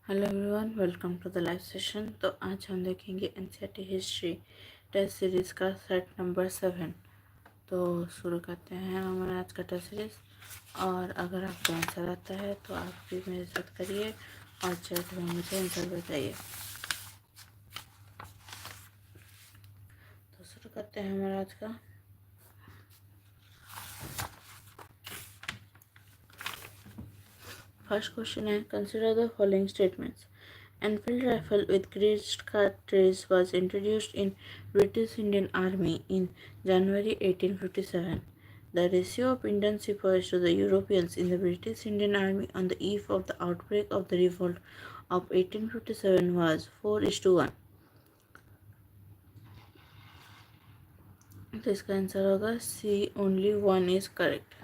Hello everyone, welcome to the live session. तो आज हम देखेंगे एनसीईआरटी हिस्ट्री टेस्ट सीरीज़ का सेट नंबर 7। तो शुरू करते हैं हमारा आज का टेस्ट सीरीज़। और अगर आपको आंसर आता है तो आप भी मेरे साथ करिए और चैट में मुझे आंसर बताइए। तो शुरू करते हैं हमारा आज का। फर्स्ट क्वेश्चन है, consider the following statements. Enfield rifle with greased cartridge was introduced in British Indian Army in January 1857. The ratio of Indian sepoys to the Europeans in the British Indian Army on the eve of the outbreak of the revolt of 1857 was 4:1. तो इसका answer होगा C, only one is correct.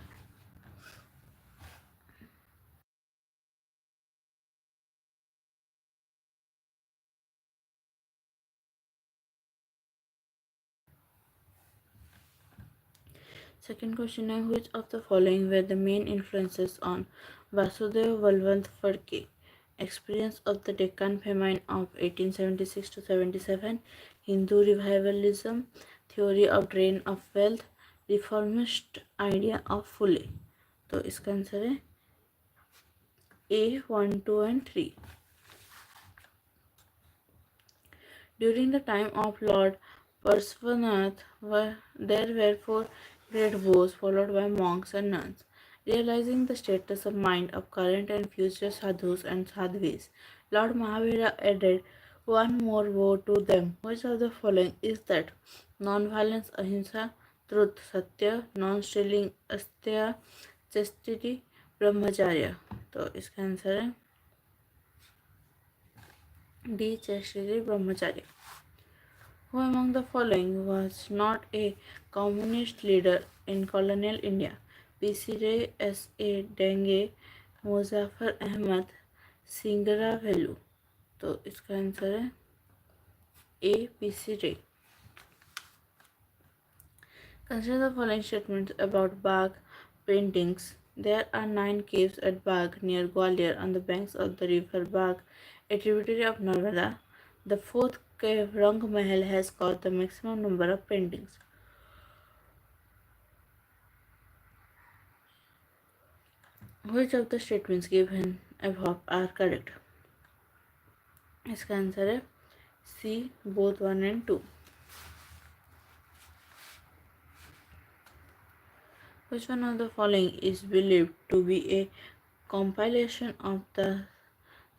Second question है, which of the following were the main influences on Vasudev Balwant Phadke? Experience of the Deccan famine of 1876 to 77, Hindu revivalism, theory of drain of wealth, reformist idea of Phule। तो इसका answer है A 1, 2 and 3। During the time of Lord Parshvanath, there were 4 great wars followed by monks and nuns. Realizing the status of mind of current and future sadhus and sadhvis, Lord Mahavira added one more vow to them. Which of the following is that? Non-violence, ahimsa, truth, satya, non-stealing, asteya, chastity, brahmacharya। तो इसका answer है D, chastity ब्रह्मचार्य। Who among the following was not a communist leader in colonial India? P.C. Ray, S.A. Denge, Muzaffar Ahmad, Singaravelu. तो इसका answer है A, P.C. Ray। Consider the following statements about Bagh paintings. There are 9 caves at Bagh near Gwalior on the banks of the river Bagh, a tributary of Narmada. The fourth cave, Rang Mahal, has got the maximum number of paintings. Which of the statements given above are correct? इसका answer है सी, both 1 and 2। Which one of the following is believed to be a compilation of the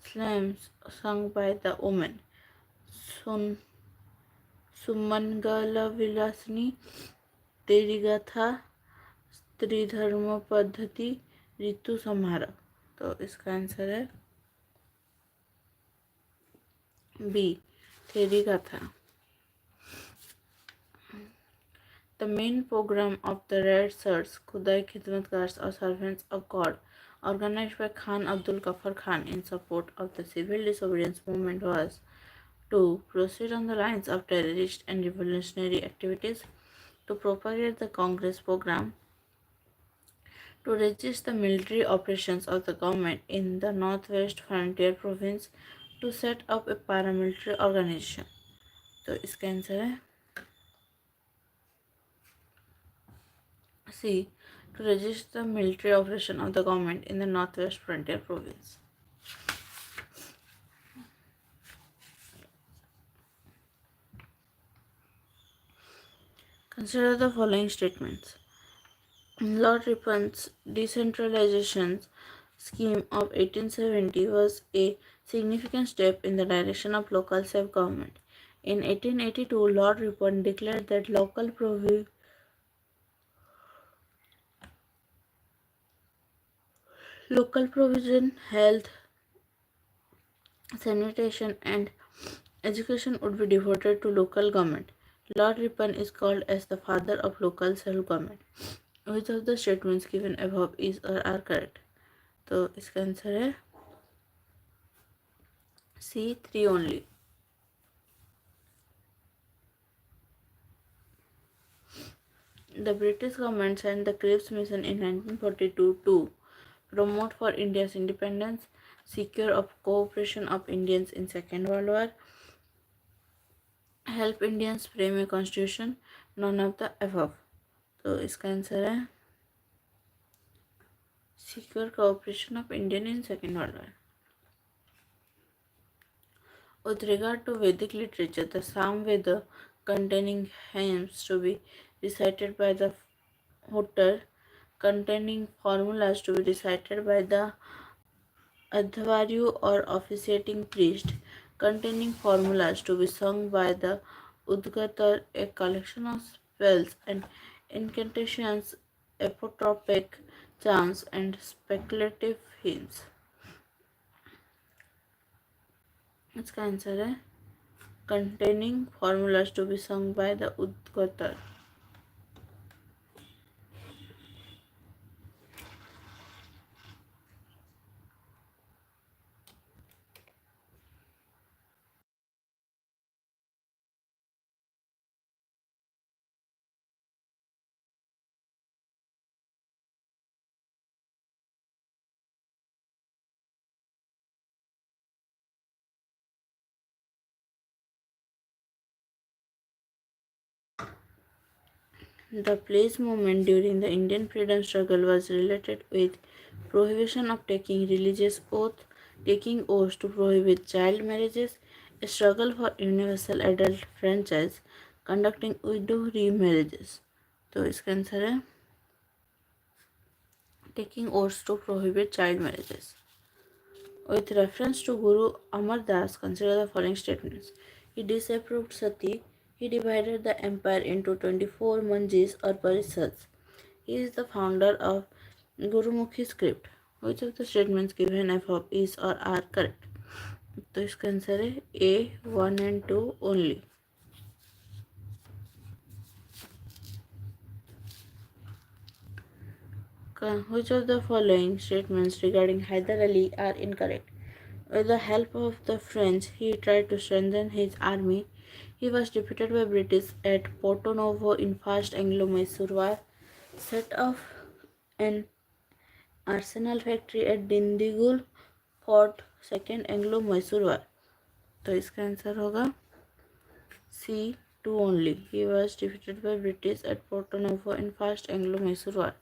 slams sung by the women? Sumangala Vilasini, तेरी गाथा, स्त्री धर्म पद्धति, ऋतु संहार। तो इसका आंसर है बी, तेरी गाथा। The main program of the Red Shirts, Khudai Khidmatgars or Servants of God, organized by Khan Abdul Ghaffar Khan in support of the civil disobedience movement, was to proceed on the lines of terrorist and revolutionary activities, to propagate the Congress program, to resist the military operations of the government in the northwest frontier province, to set up a paramilitary organization। तो इसका answer है C, to resist the military operation of the government in the northwest frontier province। Consider the following statements. Lord Ripon's decentralization scheme of 1870 was a significant step in the direction of local self-government. In 1882, Lord Ripon declared that local provision, health, sanitation, and education would be devoted to local government. Lord Ripon is called as the father of local self-government. Which of the statements given above is or are correct? तो इसका answer है C, 3 only। The British government sent the Cripps mission in 1942 to promote for India's independence. secure of cooperation of Indians in Second World War, help Indians frame a constitution, none of the above. तो इसका answer है secure cooperation of Indian in Second World War. With regard to Vedic literature, the Samveda containing hymns to be recited by the voter, containing formulas to be recited by the Adhvaryu or officiating priest, containing formulas to be sung by the Udgatar, a collection of spells and incantations, apotropic chants, and speculative hymns. इसका answer है containing formulas to be sung by the Udgatar. The place movement during the Indian freedom struggle was related with prohibition of taking religious oath, taking oaths to prohibit child marriages, a struggle for universal adult franchise, conducting widow remarriages. तो इसका answer है taking oaths to prohibit child marriages. With reference to Guru Amar Das, consider the following statements. He disapproved sati. He divided the empire into 24 manjis or parisads. He is the founder of Gurumukhi script. Which of the statements given above is or are correct? तो इसका answer है A, 1 and 2 only. Which of the following statements regarding Hyder Ali are incorrect? With the help of the French, he tried to strengthen his army. He was defeated by British at Porto Novo in First Anglo-Mysore War, set off an arsenal factory at Dindigul fought Second Anglo-Mysore War. तो इसका answer होगा C, 2 only. He was defeated by British at Porto Novo in First Anglo-Mysore War.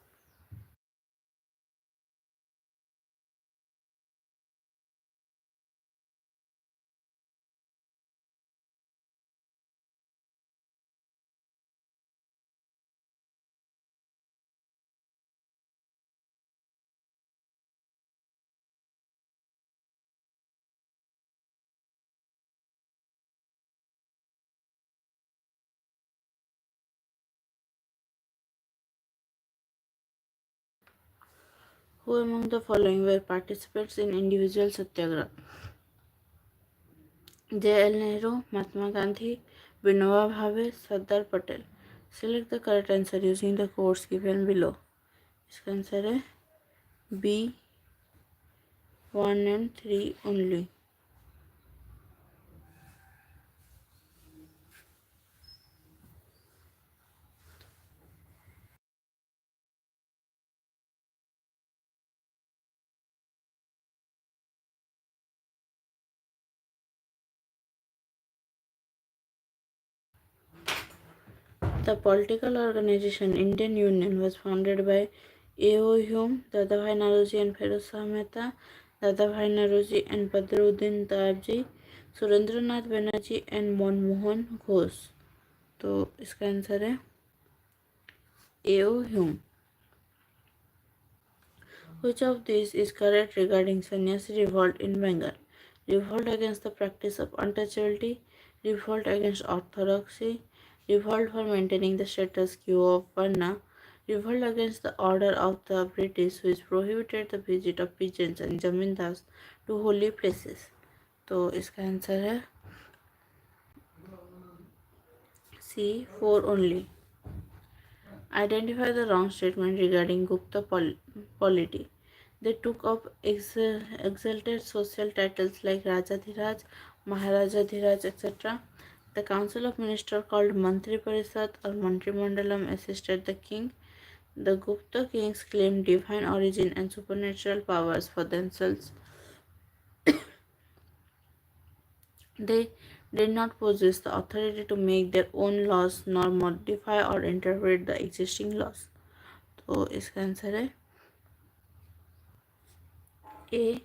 Who among the following were participants in individual satyagraha? J.L. Nehru, Mahatma Gandhi, Vinoba Bhave, Sardar Patel. Select the correct answer using the codes given below. इसका answer है B, 1 and 3 only. The political organization Indian Union was founded by A.O. Hume, Dadabhai Naoroji and Feroz Shah Mehta, Dadabhai Naoroji and Badruddin Tayabji, Surendranath Banerjee and Manmohan Ghosh. तो इसका answer है A.O. Hume. Which of these is correct regarding Sannyasi revolt in Bengal? Revolt against the practice of untouchability, revolt against orthodoxy, revolt for maintaining the status quo of Varna, revolt against the order of the British which prohibited the visit of peasants and zamindars to holy places. तो इसका answer है C, 4 only. Identify the wrong statement regarding Gupta polity. They took up exalted social titles like Rajadhiraj, Maharajadhiraj, etc. The Council of Ministers called Mantri Parishad or Mantri Mandalam assisted the king. The Gupta kings claimed divine origin and supernatural powers for themselves. They did not possess the authority to make their own laws nor modify or interpret the existing laws. तो इसका answer है ए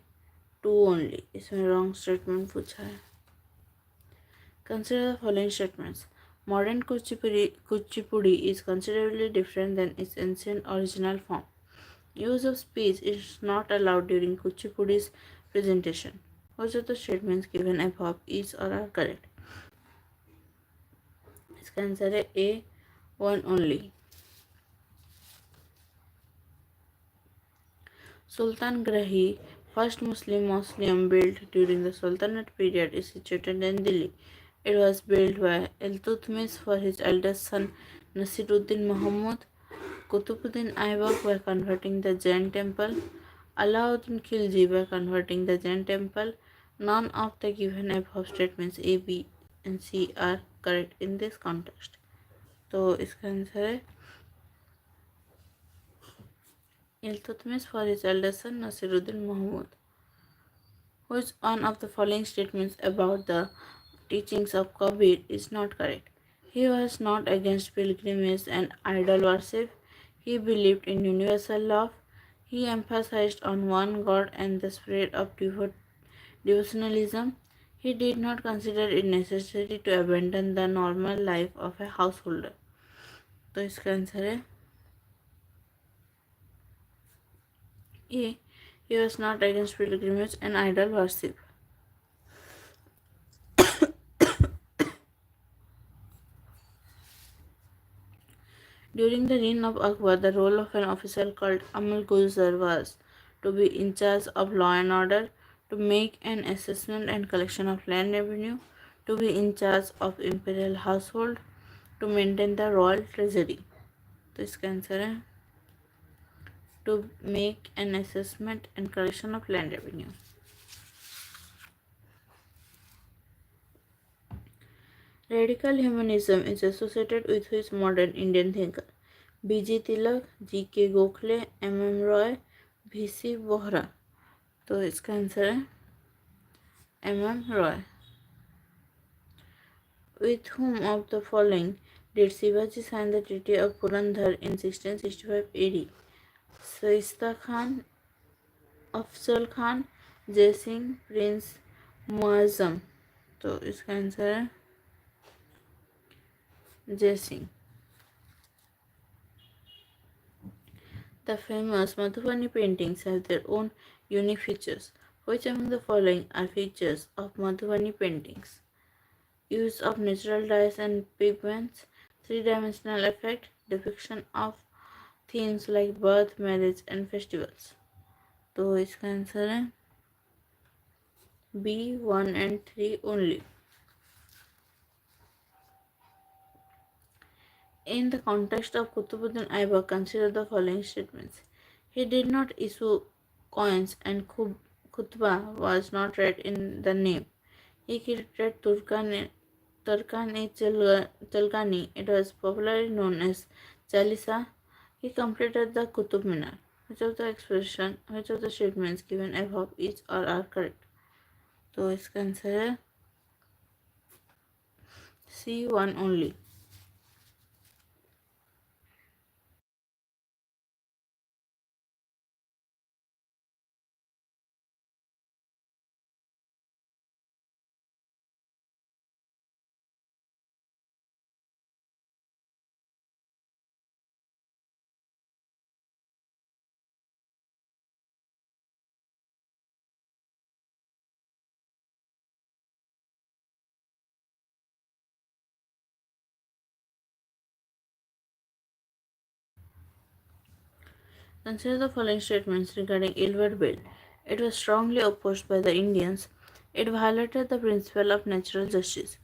to only. इसमें wrong statement पूछा है. Consider the following statements. Modern Kuchipudi is considerably different than its ancient original form. Use of speech is not allowed during Kuchipudi's presentation. Which of the statements given above is or are correct? इसका answer है A one only. Sultan Grahi, first Muslim mausoleum built during the Sultanate period, is situated in Delhi. It was built by Iltutmish for his eldest son Nasiruddin Muhammad. Qutbuddin Aibak by converting the Jain temple. Alauddin Khilji by converting the Jain temple. None of the given above statements A, B and C are correct in this context. तो इसका answer है Iltutmish for his eldest son Nasiruddin Muhammad. Which one of the following statements about the teachings of Kabir is not correct? He was not against pilgrimage and idol worship. He believed in universal love. He emphasized on one God and the spread of devotionalism. He did not consider it necessary to abandon the normal life of a householder. तो इसका answer है A. He was not against pilgrimage and idol worship. During the reign of Akbar, the role of an official called Amal Guzar was to be in charge of law and order, to make an assessment and collection of land revenue, to be in charge of imperial household, to maintain the royal treasury. तो इसका answer है to make an assessment and collection of land revenue. Radical humanism is associated with which modern Indian thinker? B.G. Tilak, G.K. Gokhale, M.M. Roy, V.C. Bohra. तो इसका answer है M.M. Roy. With whom of the following did Shivaji sign the Treaty of Purandar in 1665 AD? Shaista Khan, Afzal Khan, Jai Singh, Prince Muazzam. तो इसका answer है Jai Singh. The famous Madhubani paintings have their own unique features. Which among the following are features of Madhubani paintings? Use of natural dyes and pigments, three-dimensional effect, depiction of themes like birth, marriage and festivals. तो इसका answer है B 1 and 3 only. In the context of Qutbuddin Aibak, consider the following statements. He did not issue coins and khutbah was not read in the name. He created Turkani. It was popularly known as Chalisa. He completed the Qutub Minar. Which of the statements given above is or are correct? तो इसका answer है C 1 only. Consider the following statements regarding Ilward Bill. It was strongly opposed by the Indians. It violated the principle of natural justice.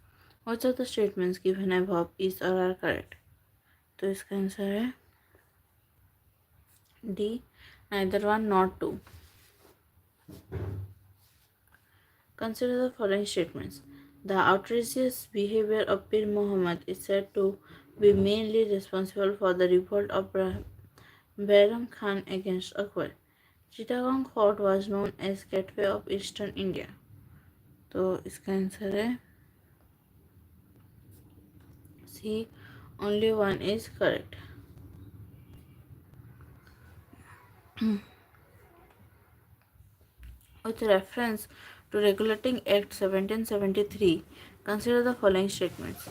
Which of the statements given above is or are correct? तो इसका answer है D. Neither one nor two. Consider the following statements. The outrageous behavior of Pir Muhammad is said to be mainly responsible for the revolt of Bairam Khan against Akbar. Chittagong Fort was known as Gateway of Eastern India. तो इसका answer है सी, only one is correct. With reference to Regulating Act 1773, consider the following statements.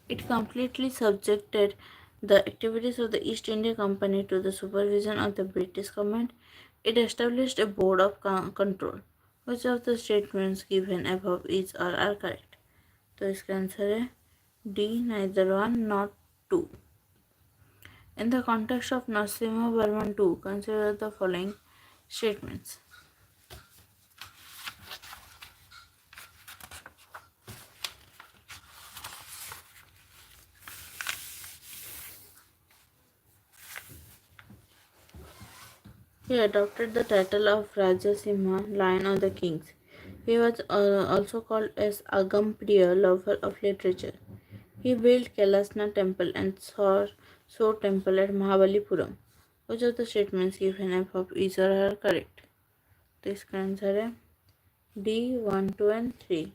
It completely subjected the activities of the East India Company to the supervision of the British government. It established a board of control. Which of the statements given above is or are correct? तो इसका answer है D, neither one nor two. In the context of Narasimha Varman II, consider the following statements. He adopted the title of Rajasimha, Lion of the Kings. He was also called as Agampriya, lover of literature. He built Kailasna temple and Sor temple at Mahabalipuram. Which of the statements given above is or are correct? तो इसका answer है D, 1, 2 and 3.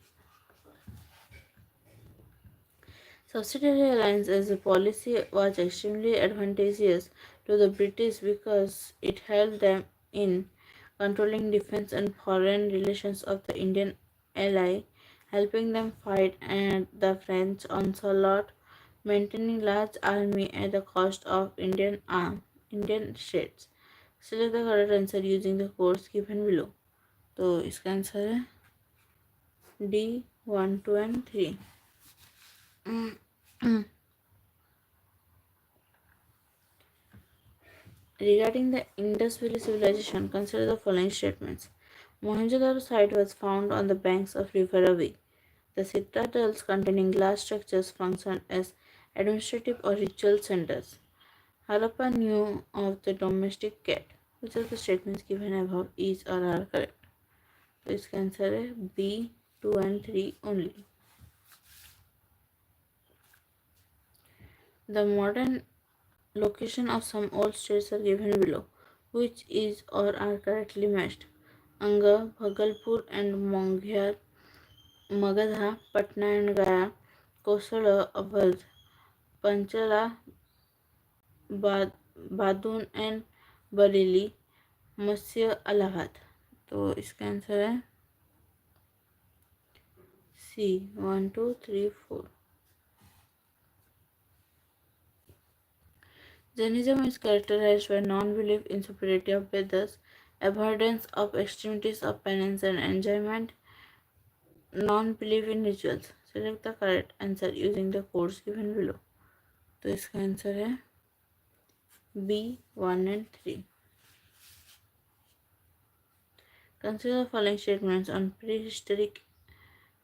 Subsidiary alliance as a policy was extremely advantageous to the British because it helped them in controlling defense and foreign relations of the Indian ally, helping them fight the French onslaught, maintaining large army at the cost of Indian states. Select the correct answer using the codes given below. तो इसका answer है D, 1, 2 and 3. Regarding the Indus Valley civilization, consider the following statements. Mohenjo-daro site was found on the banks of River Ravi. The citadels containing glass structures functioned as administrative or ritual centers. Harappa knew of the domestic cat. Which of the statements given above is or are correct? So इसका answer है B, 2 and 3 only. The modern location of some old states are given below. Which is or are correctly matched? Anga, Bhagalpur and Monghar, Magadha, Patna and Gaya, Kosala, Awadh, Panchala, Badun and Bareilly, Matsya, Allahabad. तो इसका answer है सी, 1, 2, 3, 4. Jainism is characterized by non-belief in superiority of Vedas, avoidance of extremities of penance and enjoyment, non-belief in rituals. Select the correct answer using the codes given below. तो इसका answer है B, 1 and 3. Consider the following statements on prehistoric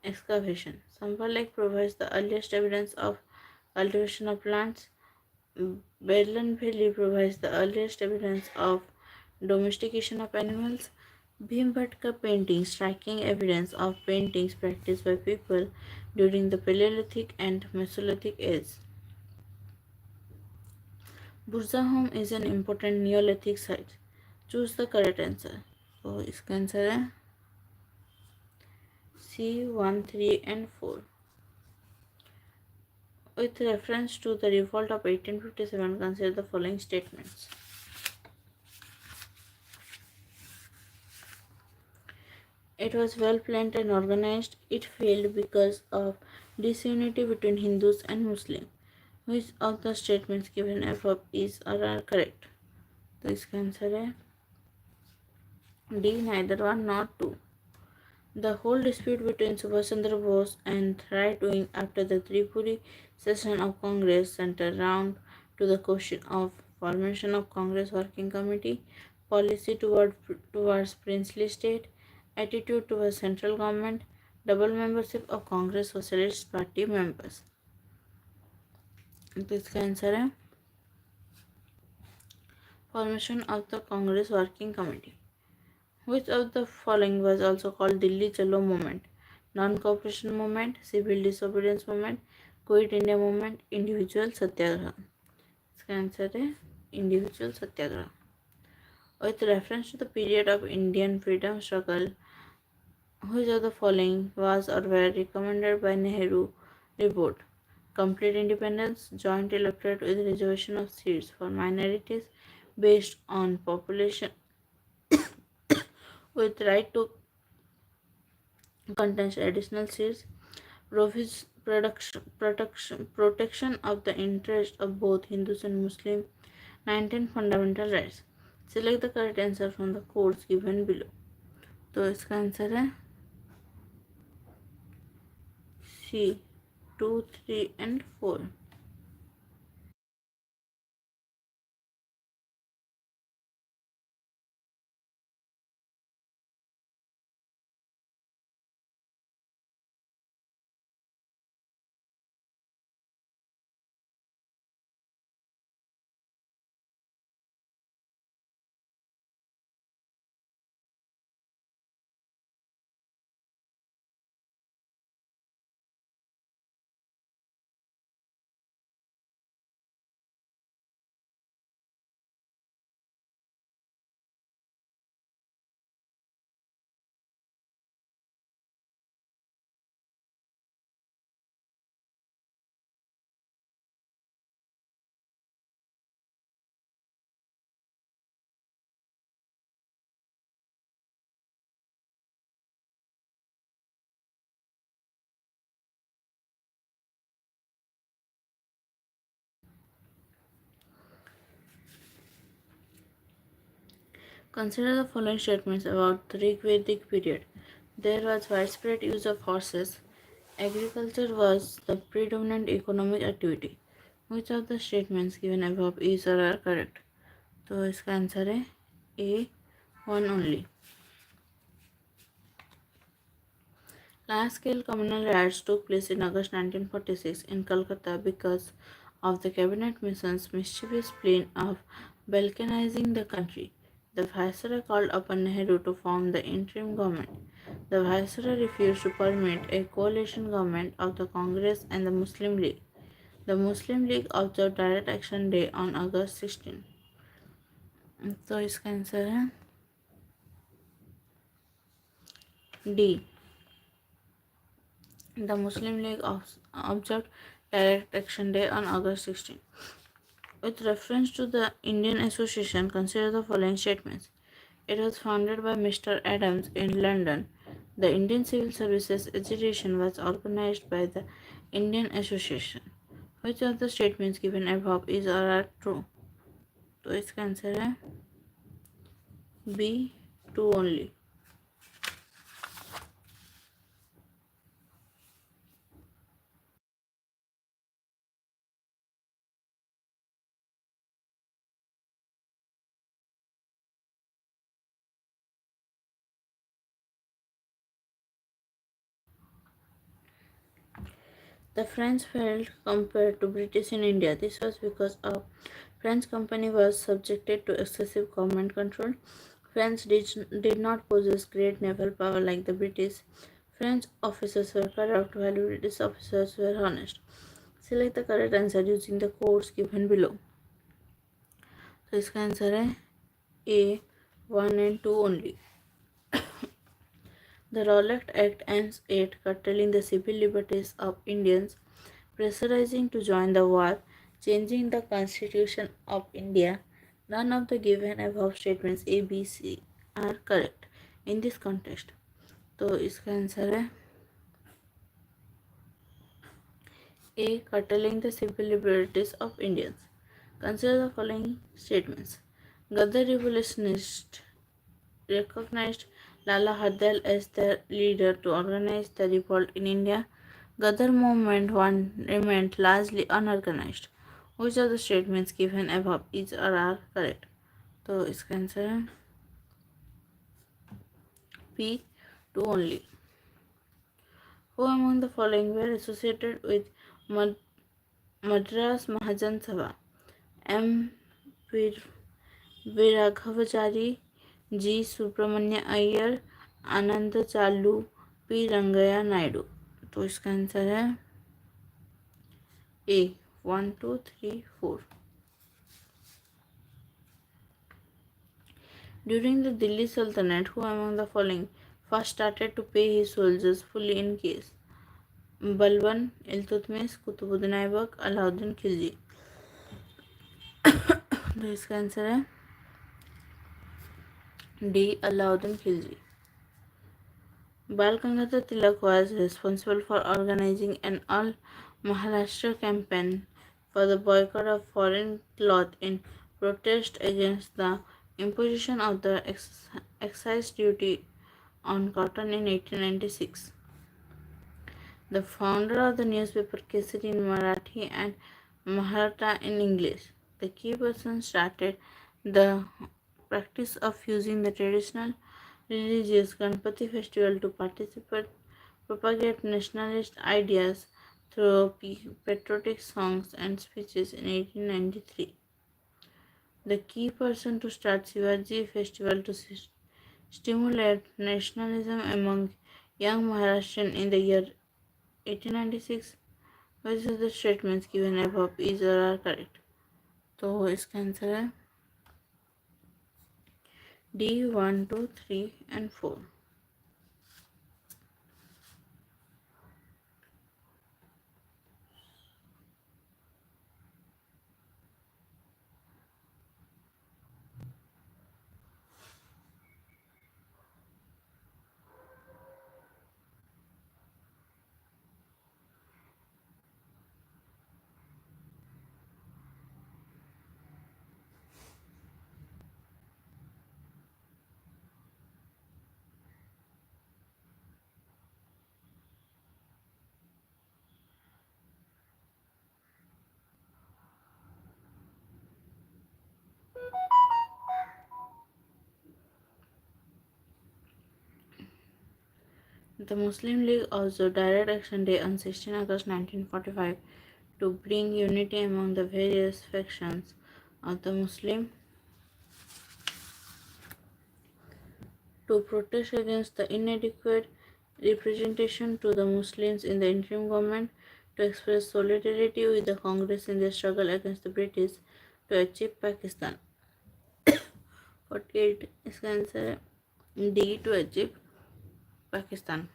excavation. Sampal Lake provides the earliest evidence of cultivation of plants. Bedland Valley provides the earliest evidence of domestication of animals. Bhimbhatka paintings striking evidence of paintings practiced by people during the Paleolithic and Mesolithic age. Burzahom is an important Neolithic site. Choose the correct answer. तो इसका answer है C, 1, 3 and 4. With reference to the revolt of 1857, consider the following statements. It was well planned and organized. It failed because of disunity between Hindus and Muslims. Which of the statements given above is or are correct? तो इसका answer है D, neither one nor two. The whole dispute between Subhash Chandra Bose and right wing after the Tripuri session of Congress centered round to the question of formation of Congress Working Committee, policy towards princely state, attitude towards central government, double membership of Congress Socialist Party members. तो इसका answer है formation of the Congress Working Committee. Which of the following was also called Delhi Chalo movement? Non-cooperation movement, civil disobedience movement, Quit India movement, individual satyagraha. इसका answer है individual satyagraha. With reference to the period of Indian freedom struggle, Which of the following was or were recommended by Nehru report? Complete independence, joint electorate with reservation of seats for minorities based on population with right to contest additional seats, protection of the interest of both Hindus and Muslims, 19 fundamental rights. Select the correct answer from the codes given below. तो इसका answer है सी 2, 3 and 4. Consider the following statements about the Rig-Vedic period. There was widespread use of horses. Agriculture was the predominant economic activity. Which of the statements given above is or are correct? तो इसका answer है ए 1 only. Large-scale communal riots took place in August 1946 in Calcutta because of the cabinet mission's mischievous plan of balkanizing the country. The Viceroy called upon Nehru to form the interim government. The Viceroy refused to permit a coalition government of the Congress and the Muslim League. The Muslim League observed Direct Action Day on August 16. तो इसका answer है D. The Muslim League observed Direct Action Day on August 16. With reference to the Indian Association, consider the following statements. It was founded by Mr. Adams in London. The Indian Civil Services Agitation was organized by the Indian Association. Which of the statements given above is or are true? तो इसका answer है B 2 only. The French failed compared to British in India. This was because a French company was subjected to excessive government control. France did not possess great naval power like the British. French officers were corrupt while British officers were honest. Select the correct answer using the codes given below. तो इसका answer है ए 1 and 2 only. The Rowlatt Act aims at curtailing the civil liberties of Indians, pressurizing to join the war, changing the Constitution of India. None of the given above statements A, B, C are correct in this context. तो इसका answer है A. Curtailing the civil liberties of Indians. Consider the following statements. Ghadar revolutionists recognized Lala Hardal as their leader to organize the revolt in India. Ghadar movement remained largely unorganized. Which of the statements given above is or are correct? तो इसका answer है P 2 only. Who among the following were associated with Madras Mahajan Sabha? M. Viraghavachari, G. Subramanya Iyer, आनंद चालू, P Rangaiah Naidu. तो इसका answer है ए 1, 2, 3, 4. During the Delhi Sultanate, who among the following first started to pay his soldiers fully in cash. Balban, Iltutmish, Kutubuddin Aibak, Alauddin Khilji. तो इसका answer है D Alauddin Khilji. Bal Gangadhar Tilak was responsible for organizing an all-Maharashtra campaign for the boycott of foreign cloth in protest against the imposition of the excise duty on cotton in 1896. The founder of the newspaper Kesari in Marathi and Maratha in English, the key person started the practice of using the traditional religious Ganpati festival to propagate nationalist ideas through patriotic songs and speeches in 1893. The key person to start Shivaji festival to stimulate nationalism among young Maharashtrians in the year 1896. Which of the statements given above is or are correct? तो इसका answer है D 1, 2, 3 and 4. The Muslim League also Direct Action Day on 16 August 1945 to bring unity among the various factions of the Muslim to protest against the inadequate representation to the Muslims in the interim government, to express solidarity with the Congress in their struggle against the British to achieve Pakistan. 48 इसका answer है D to achieve Pakistan.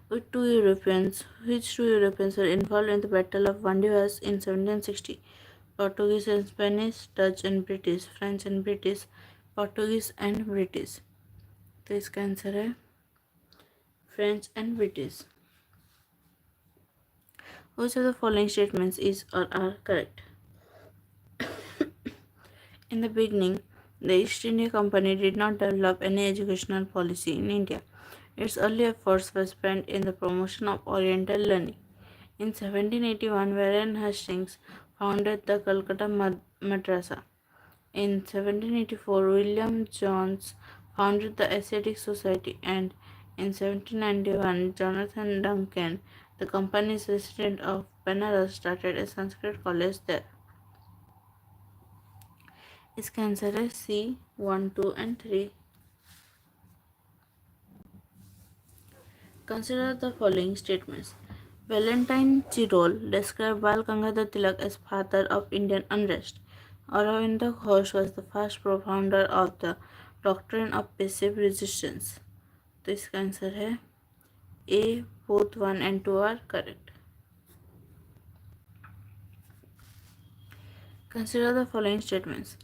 Which two Europeans were involved in the Battle of Vandivas in 1760? Portuguese and Spanish, Dutch and British, French and British, Portuguese and British. तो इसका answer है French and British. Which of the following statements is or are correct? In the beginning, the East India Company did not develop any educational policy in India. Its early efforts were spent in the promotion of Oriental learning. In 1781, Warren Hastings founded the Calcutta Madrasa. In 1784, William Jones founded the Asiatic Society, and in 1791, Jonathan Duncan, the company's resident of Benares, started a Sanskrit college there. इसका answer है C 1, 2 and 3. Consider the following statements. Valentine Chirol described Bal Gangadhar Tilak as father of Indian unrest. Aurobindo Ghosh was the first profounder of the doctrine of passive resistance. तो इसका answer है A. Both 1 and 2 are correct. Consider the following statements.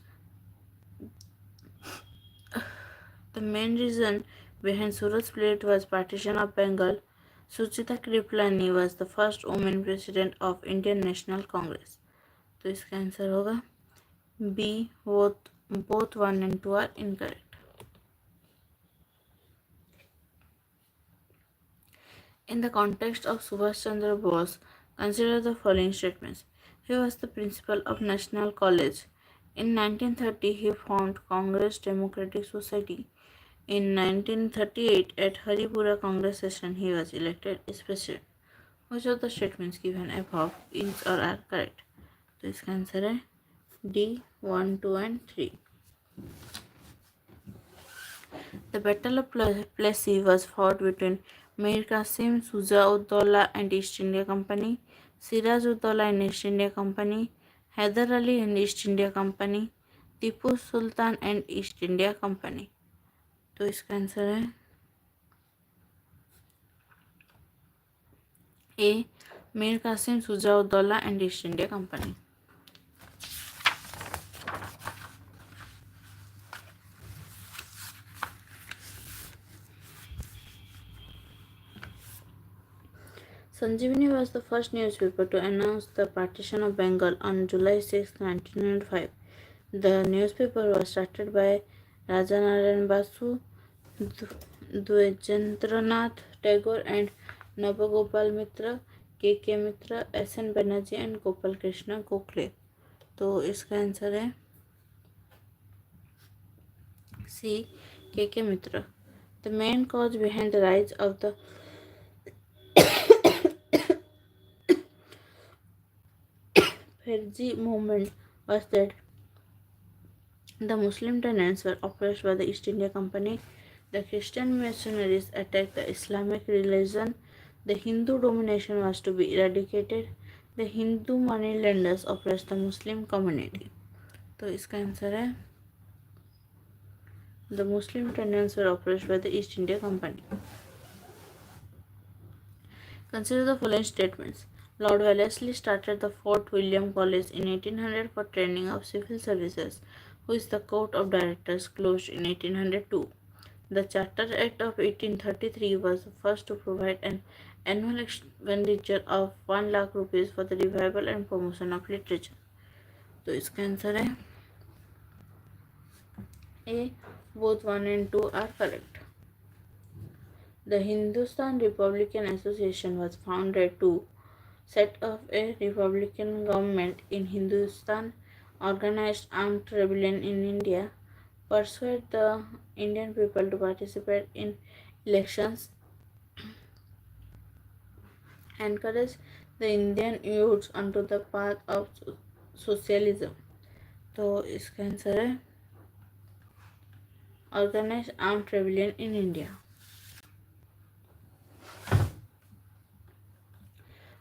The main reason behind Surat split was partition of Bengal. Suchita Kriplani was the first woman president of Indian National Congress. तो इसका answer होगा B. Both 1 and 2 are incorrect. In the context of Subhash Chandra Bose, consider the following statements. He was the principal of National College. In 1930, he founded Congress Democratic Society. In 1938, at Haripura Congress session, he was elected as president. Which of the statements given above is or are correct? तो इसका answer है D 1, 2 and 3. The Battle of Plassey was fought between Mir Qasim, Shuja-ud-Dawla and East India Company, Siraj-ud-Dawla and East India Company, Hyder Ali and East India Company, Tipu Sultan and East India Company. तो इसका answer है A Mir Qasim Shujauddaula and East India Company. Sanjeevani was the first newspaper to announce the partition of Bengal on July 6, 1905. The newspaper was started by Rajanarayan Basu, Dwejendranath Tagore and Nabagopal Mitra, K. Mitra, S.N. Banerjee and Gopal Krishna Gokhale। तो इसका answer है सी K. Mitra। The main cause behind the rise of the Farsi movement was that the Muslim tenants were oppressed by the East India Company. The Christian missionaries attacked the Islamic religion. The Hindu domination was to be eradicated. The Hindu moneylenders oppressed the Muslim community। तो इसका answer है the Muslim tenants were oppressed by the East India Company। Consider the following statements. Lord Wellesley started the Fort William College in 1800 for training of civil services, which the Court of Directors closed in 1802. The Charter Act of 1833 was the first to provide an annual expenditure of 1 lakh rupees for the revival and promotion of literature। तो इसका answer है A. Both 1 and 2 are correct। The Hindustan Republican Association was founded to set up a republican government in Hindustan, organize armed rebellion in India, persuade the Indian people to participate in elections, encourage the Indian youths onto the path of socialism। तो इसका answer है organize armed rebellion in India।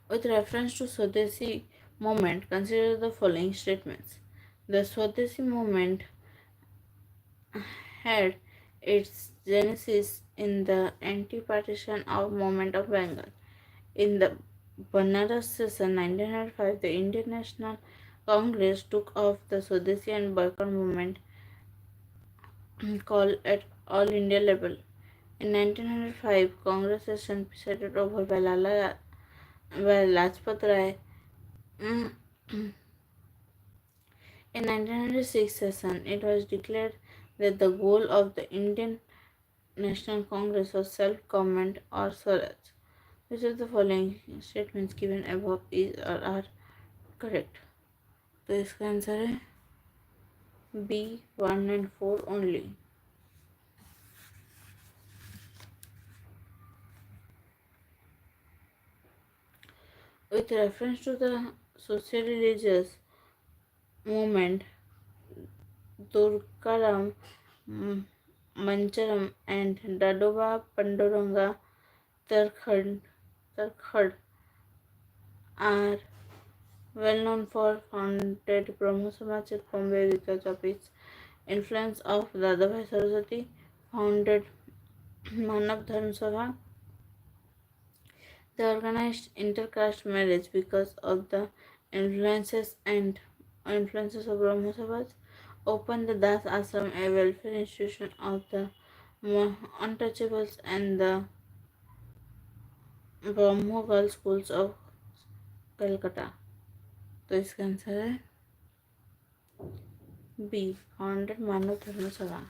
With reference to Swadeshi movement, consider the following statements. The Swadeshi movement had its genesis in the anti-partition movement of Bengal. In the Banaras session 1905, the Indian National Congress took off the Swadeshi and boycott movement called at all India level. In 1905, Congress session presided over by Lajpat Rai. In 1906 session, it was declared that the goal of the Indian National Congress was self-government or Swaraj। Which of the following statements given above is or are correct? तो इसका answer है B 1 and 4 only। With reference to the socio-religious movement, Durgaram Mancharam and Dadoba Panduranga Tarkhad are well known for founded Brahmo Samaj at Bombay because of its influence of Dadabhai Saraswati, founded Manav Dharm Sabha. They organized intercaste marriage because of the influences of Brahmo Samaj, opened the Das Ashram, a welfare institution of the untouchables, and the Brahmo Girls Schools of Calcutta। तो इसका answer है B founded मानव धर्म सभा।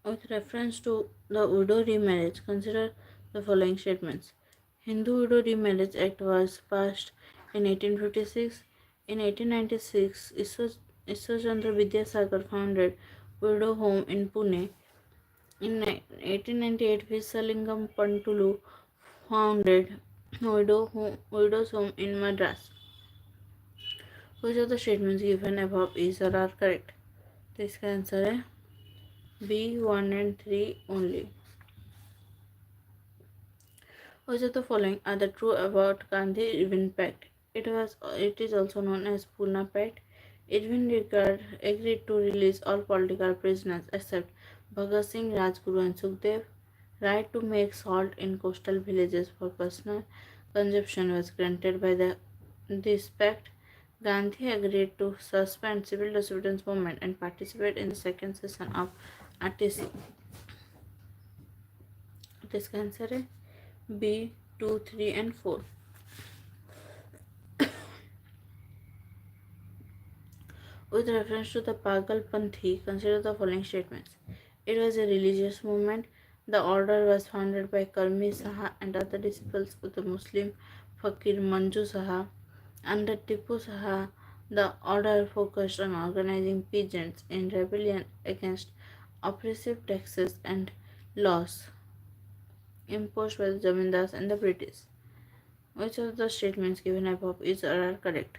With reference to the widow remarriage, consider the following statements. Hindu Widow Remarriage Act was passed in 1856. In 1896, Ishwar Chandra Vidyasagar founded Widow Home in Pune. In 1898, Visalingam Pantulu founded Widow's Home in Madras. Which of the statements given above is or are correct? तो इसका answer है B 1 and 3 only. Which of the following are the true about Gandhi Irwin Pact? It is also known as Pune Pact. Irwin agreed to release all political prisoners except Bhagat Singh, Rajguru, and Sukhdev. Right to make salt in coastal villages for personal consumption was granted by this pact. Gandhi agreed to suspend civil disobedience movement and participate in the second session of RTC. इसका answer है B 2, 3 and 4. With reference to the Pagal Panthi, consider the following statements. It was a religious movement. The order was founded by Karmi Saha and other disciples of the Muslim Fakir Manju Saha. Under Tipu Saha, the order focused on organizing peasants in rebellion against oppressive taxes and laws imposed by the Zamindars and the British. Which of the statements given above is or are correct?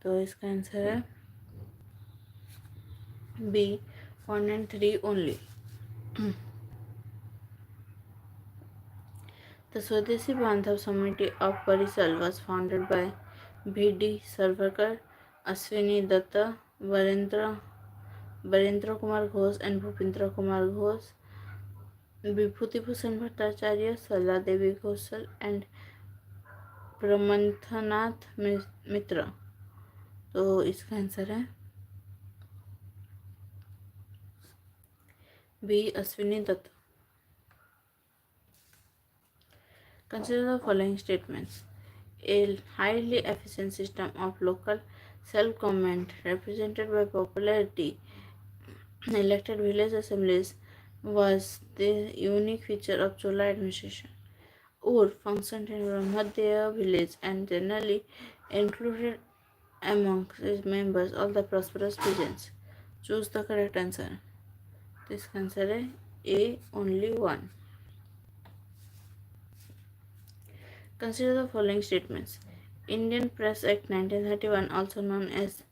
तो इसका answer है B 1 and 3 only. The Swadeshi Bandhav Committee of Barisal was founded by B.D. Sarvarkar, Ashwini Datta, Barendra Kumar Ghosh and Bhupendra Kumar Ghosh, Vibhuti Bhushan Bhattacharya, Sala Devi Ghoshal and प्रमथनाथ मित्र. तो इसका answer है B Ashwini Dutt. Consider the following statements. A highly efficient system of local self-government represented by popularity elected village assemblies was the unique feature of Chola administration. Ur functioned in Brahmadeva village and generally included among its members all the prosperous peasants. Choose the correct answer. This answer is A only 1. Consider the following statements. Indian Press Act 1931, also known as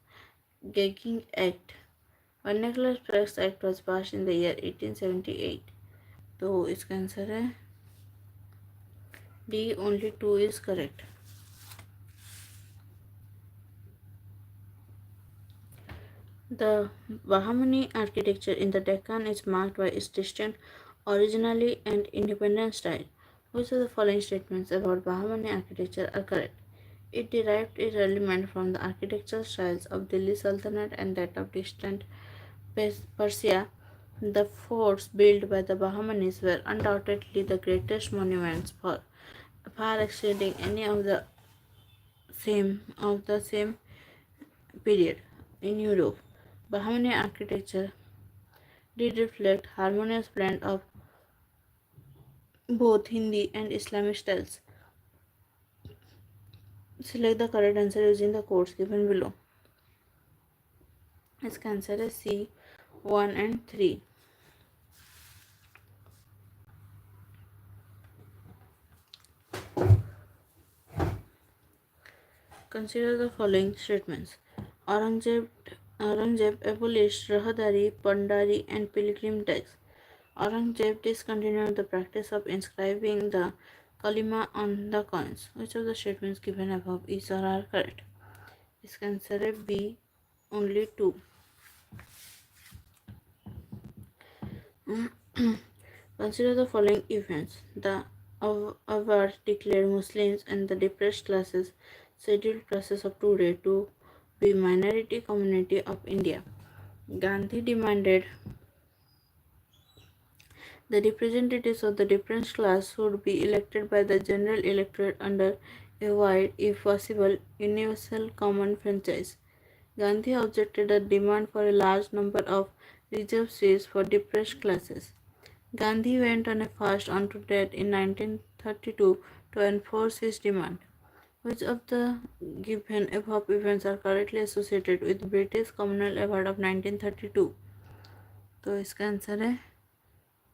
Gagging Act. Vernacular Press Act was passed in the year 1878. तो इसका answer है D only 2 is correct. The Bahmani architecture in the Deccan is marked by its distinct originality and independent style. Which of the following statements about Bahmani architecture are correct? It derived its element from the architectural styles of Delhi Sultanate and that of distant Persia. The forts built by the Bahmanis were undoubtedly the greatest monuments, far exceeding any of the same period in Europe. Bahmani architecture did reflect harmonious blend of both Hindi and Islamic styles. Select the correct answer using the codes given below. इसका answer है C 1 and 3. Consider the following statements. Aurangzeb abolished Rahadari, Pandari and Pilgrim tax. Aurangzeb discontinued the practice of inscribing the kalima on the coins. Which of the statements given above is or are correct? इसका answer है B only 2. Consider the following events. The award declared Muslims and the depressed classes, scheduled classes of today to be minority community of India. Gandhi demanded the representatives of the depressed class should be elected by the general electorate under a wide, if possible, universal common franchise. Gandhi objected the demand for a large number of reserved seats for depressed classes. Gandhi went on a fast unto death in 1932 to enforce his demand. Which of the given above events are correctly associated with British Communal Award of 1932? तो इसका answer है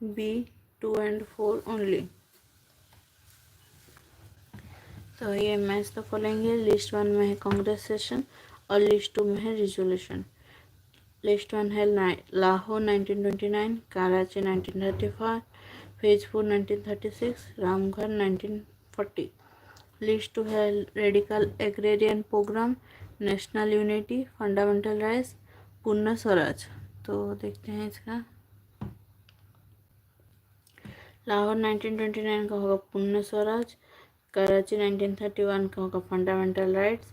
B 2 and 4 only. तो ये match तो following list 1 में है Congress session और list 2 में है रिजोल्यूशन. लिस्ट 1 है लाहौर 1929, कराची 1935, फैजपुर 1936, रामगढ़ 1940. लिस्ट 2 है radical agrarian program, national unity, fundamental rights, Purna Swaraj. तो देखते हैं इसका. लाहौर 1929 का होगा पूर्ण स्वराज, कराची 1931 का होगा फंडामेंटल राइट्स,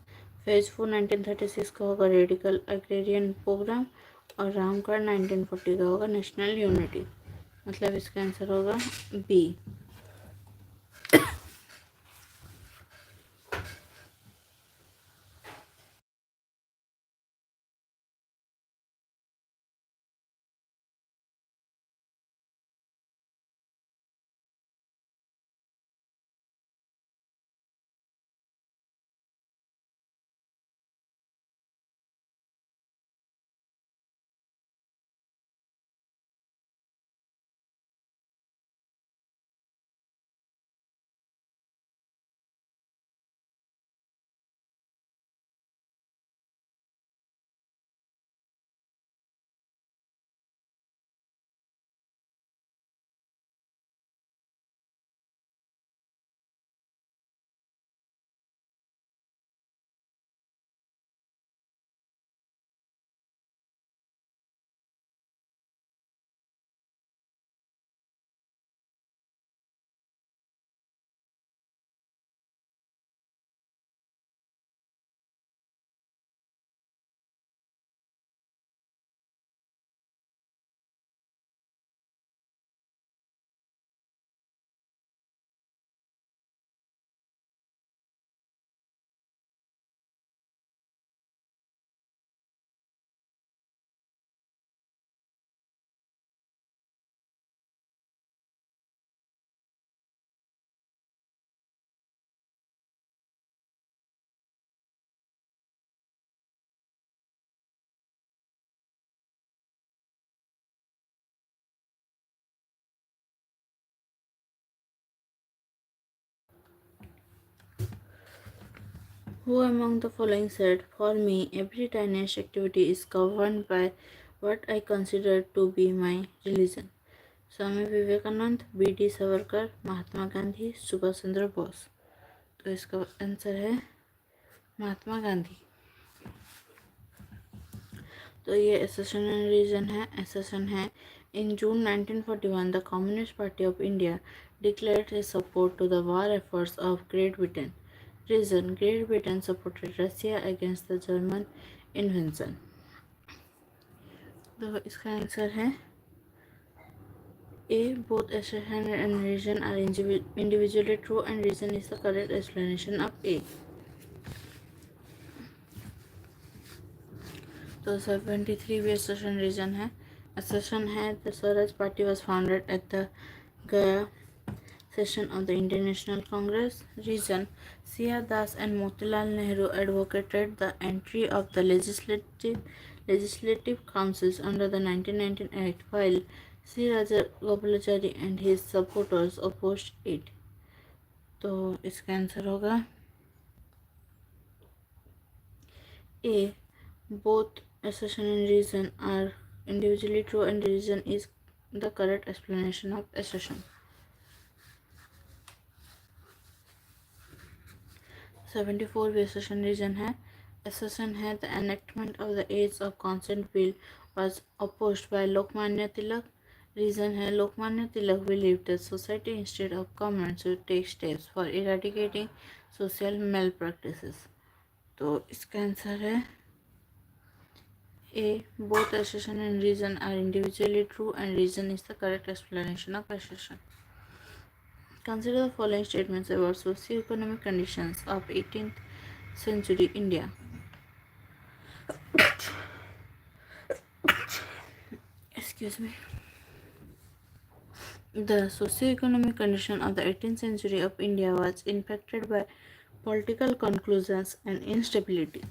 फैजपुर 1936 का होगा रेडिकल एग्रेरियन प्रोग्राम और रामगढ़ 1940 का होगा नेशनल यूनिटी. मतलब इसका आंसर होगा B. Who among the following said, "For me, every tiniest activity is governed by what I consider to be my religion"? Swami Vivekananda, B.D. Savarkar, Mahatma Gandhi, Subhash Chandra Bose. तो इसका आंसर है महात्मा गांधी. तो ये एसेशन एंड रीजन है. एसेशन है in June 1941 the Communist Party of India declared its support to the war efforts of Great Britain. Reason: Great Britain supported Russia against the German invasion. तो इसका answer है A. Both assertion and reason are individually true and reason is the correct explanation of A. तो 73 भी assertion reason है. Assertion है the Swaraj Party was founded at the Gaya session of the International Congress. Reason: Siya Das and Motilal Nehru advocated the entry of the legislative councils under the 1919 Act, while C. Rajagopalachari and his supporters opposed it. तो इसका answer होगा A. Both assertion and reason are individually true and reason is the correct explanation of assertion. 74 भी assertion reason है. Assertion है the enactment of the Age of Consent Bill was opposed by Lokmanya Tilak. Reason है Lokmanya Tilak believed that society instead of government should take steps for eradicating social malpractices. तो इसका answer है A. Both assertion and reason are individually true and reason is the correct explanation of assertion. Consider the following statements about socio-economic conditions of 18th century India. excuse me. The socio-economic condition of the 18th century of India was impacted by political conclusions and instability.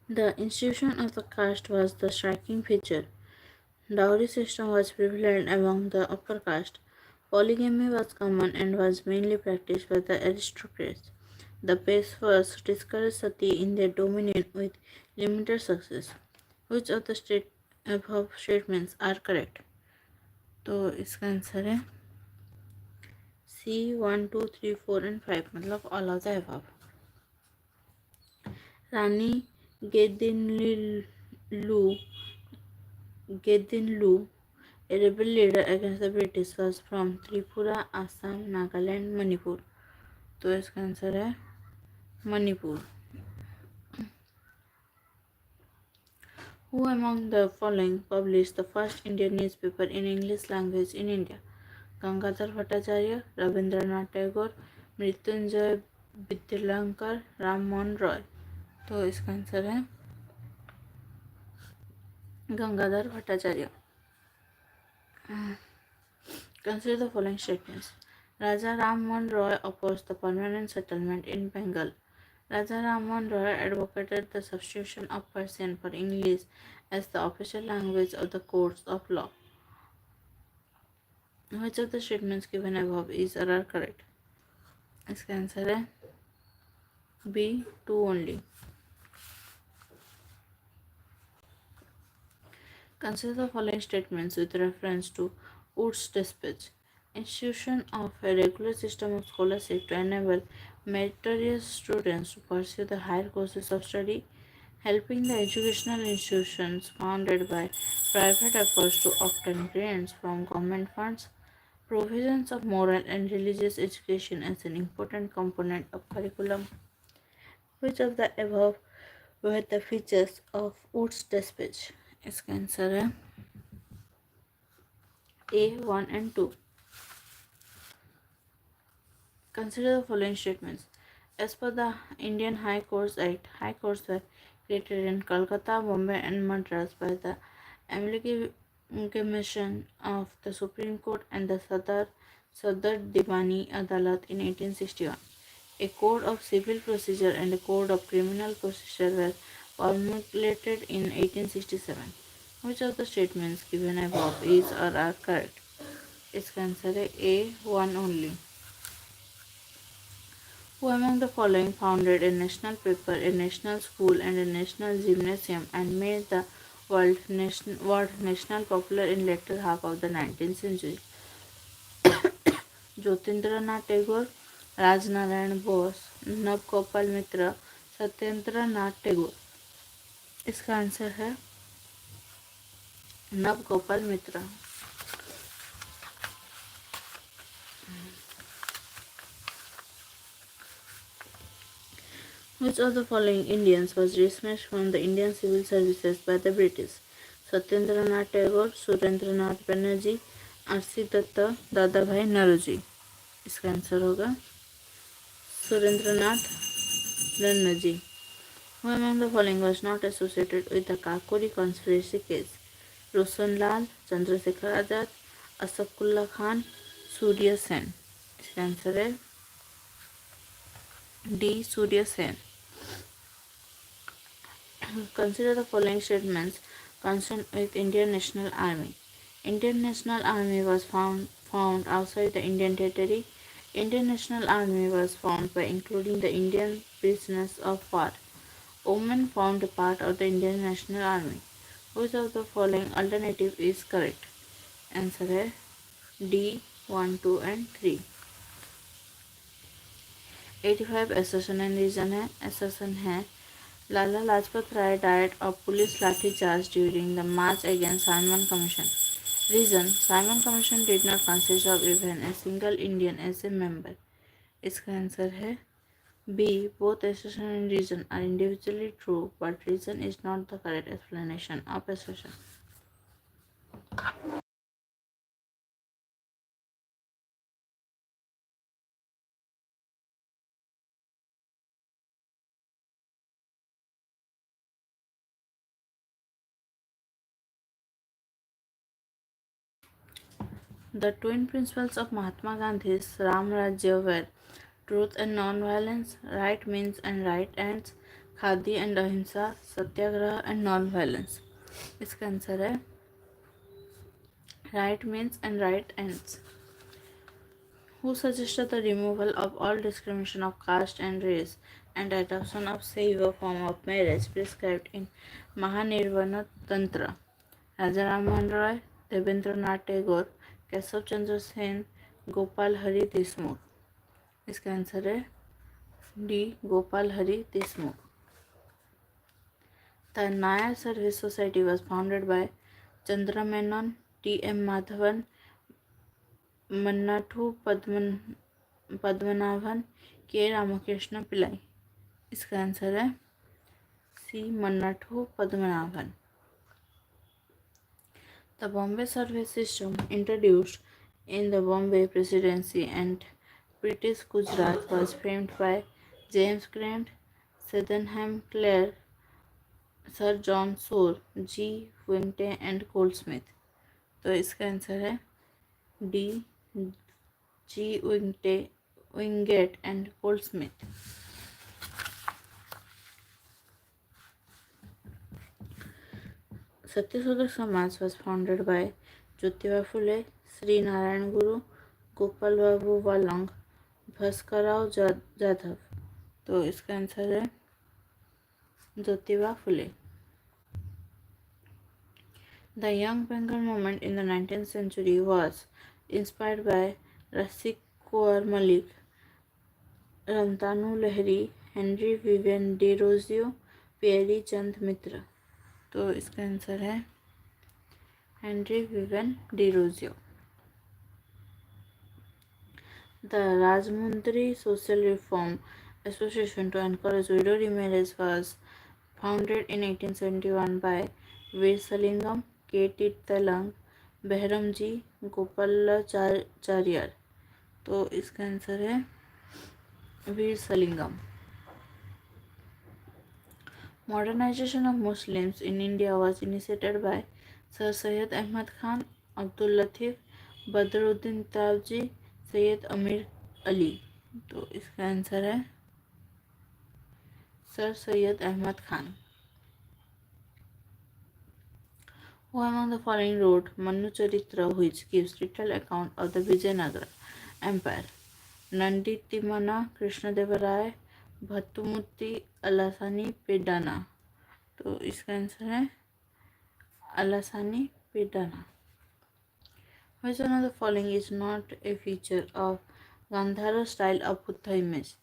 The institution of the caste was the striking feature. Dowry system was prevalent among the upper caste. Polygamy was common and was mainly practiced by the aristocrats. The Peshwas discouraged sati in their dominion with limited success. Which of the above statements are correct? तो इसका answer है C 1 2 3 4 and 5 मतलब all of the above. Rani Gedinlu, a rebel leader against the British, was from Tripura, Assam, Nagaland, Manipur. तो इसका answer है Manipur. Who among the following published the first Indian newspaper in English language in India? Gangadhar Bhattacharya, Rabindranath Tagore, Mrityunjay Vidyalankar, Ram Mohan Roy. तो इसका answer है Gangadhar Bhattacharya. Consider the following statements. Raja Ram Mohan Roy opposed the permanent settlement in Bengal. Raja Ram Mohan Roy advocated the substitution of Persian for English as the official language of the courts of law. Which of the statements given above is or are correct? इसका answer है B 2 only. Consider the following statements with reference to Wood's dispatch. Institution of a regular system of scholarship to enable meritorious students to pursue the higher courses of study, helping the educational institutions founded by private efforts to obtain grants from government funds, provisions of moral and religious education as an important component of curriculum. Which of the above were the features of Wood's dispatch? इसका answer है A 1 and 2. Consider the following statements. As per the Indian High Courts Act, High Courts were created in Calcutta, Bombay and Madras by the amalgamation of the Supreme Court and the Sadar Divani Adalat in 1861. A code of civil procedure and a code of criminal procedure were promulgated in 1867. Which of the statements given above is or are correct? इसका answer है A 1 only. Who among the following founded a national paper, a national school and a national gymnasium and made the world national popular in latter half of the 19th century? Jyotindranath Tagore, Rajnarayan Bose, Nabagopal Mitra, Satyendranath Tagore. इसका answer है नवगोपाल मित्र. Which of the following Indians was dismissed from the Indian civil services by the British? Satyendranath Tagore, Surendranath Banerjee, R.C. Datta, Dadabhai Naoroji. इसका answer होगा Surendranath Banerjee. Who among the following was not associated with the Kakori conspiracy case? Roshan Lal, Chandrashekhar Azad, असफुल्ला Khan, Surya Sen. इसका answer है D Surya Sen. Consider the following statements concerned with Indian National Army. Indian National Army was found outside the Indian territory. Indian National Army was formed by including the Indian prisoners of war. Women formed a part of the Indian National Army. Which of the following alternative is correct? Answer है D 1, 2 and 3. 85 assertion and reason है. Assertion है Lala Lajpat Rai died of police lathi charge during the march against Simon Commission. Reason Simon Commission did not consist of even a single Indian as a member. इसका answer है B. Both assertion and reason are individually true, but reason is not the correct explanation of assertion. The twin principles of Mahatma Gandhi's Ram Rajya were truth and non-violence, right means and right ends, khadi and अहिंसा, सत्याग्रह and non-violence. इसका answer है right means and right ends. Who suggested the removal of all discrimination of caste and race and adoption of Saiva form of marriage prescribed in Mahanirvana Tantra? Raja Rammohan Roy, Devendranath Tagore, Keshav Chandra Sen, Gopal Hari Deshmukh. इसका answer है D Gopal Hari Deshmukh. The Nayar Service Society was founded by Chandra Menon, T. M. Madhavan, Mannathu Padmanabhan, K. Ramakrishna Pillai. इसका answer है सी मन्नाथु Padmanabhan. The Bombay survey system, introduced in the Bombay Presidency and British Gujarat, was framed by James Grant, Sydenham Clare, Sir John Shore, G. Wingate and Goldsmith. तो इसका answer है D G Wingate and Goldsmith. Satyashodhak Samaj was founded by Jyotiba Phule, Shri Narayan गुरु, गोपाल बाबू वालंग, भास्करराव जाधव. तो इसका answer है Jyotiba Phule. The Young Bengal movement in the 19th century was inspired by Rafiq Kaur Malik, Ramtanu Lahiri, Henry Vivian de Rosio, Pierre Chand Mitra. तो इसका answer है Henry Vivian Derozio. The Rajmundry Social Reform Association to encourage widow remarriage was founded in 1871 by Veersalingam, K. Telang, Behramji, Gopalacharyar. तो इसका answer है वीरसलिंगम. Modernization of Muslims in India was initiated by Sir Syed Ahmad Khan, Abdul Latif, Badruddin Tawji, Syed Amir Ali. तो इसका answer है Sir Syed Ahmed Khan. Who among the following wrote Manu Charitra, which gives detailed account of the Vijayanagara Empire? Nandi Timana, Krishnadeva Rai, भत्तुमुत्ती, अलासानी पेडाना. तो इसका answer है अलासानी पेडाना. Which one of the following is not a feature of Gandhara style of Buddha image?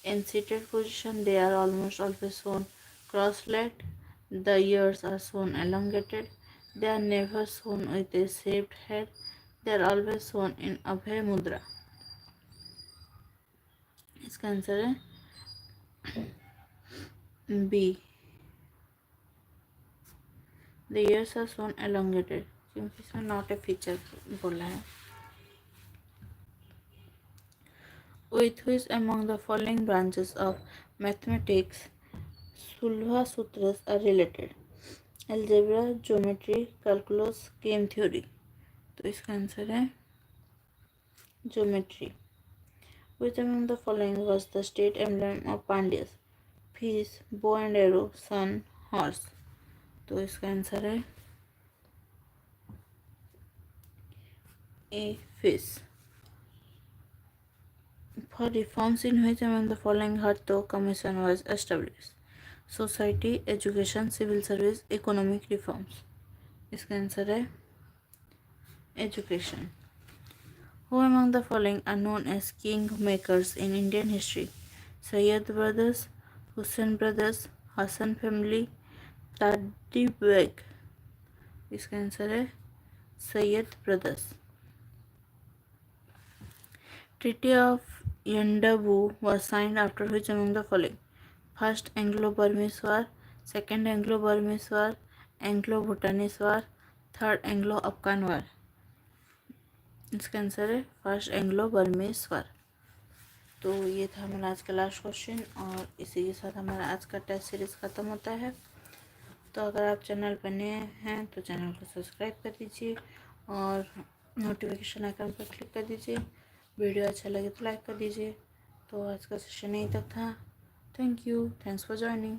In seated position, they are almost always shown cross-legged. The ears are shown elongated. They are never shown with a shaved head. They are always shown in Abhay Mudra. इसका answer है B. The ears are shown elongated, क्योंकि इसमें not a feature बोला है. With which among the following branches of mathematics Sulva Sutras are related? Algebra, geometry, calculus, game theory. तो इसका answer है geometry. Which among the following was the state emblem of Pandyas? Fish, bow and arrow, sun, horse. तो इसका answer है ए fish. For reforms in which among the following Harto Commission was established? Society, education, civil service, economic reforms. इसका answer है education. Who among the following are known as king makers in Indian history? Sayyid brothers, Hussain brothers, Hassan family, Tadi Beg. इसका answer है Syed brothers. Treaty of Yandabu was signed after which among the following? First Anglo-Burmese War, Second Anglo-Burmese War, Anglo-Bhutanese War, Third Anglo-Afghan War. इसका answer है first Anglo-Burmese वार. तो ये था हमारा आज का लास्ट क्वेश्चन और इसी के साथ हमारा आज का टेस्ट सीरीज़ ख़त्म होता है. तो अगर आप चैनल पर नए हैं तो चैनल को सब्सक्राइब कर दीजिए और नोटिफिकेशन आइकन पर क्लिक कर दीजिए। वीडियो अच्छा लगे तो लाइक कर दीजिए। तो आज का सेशन यहीं तक था। Thank you, thanks for joining.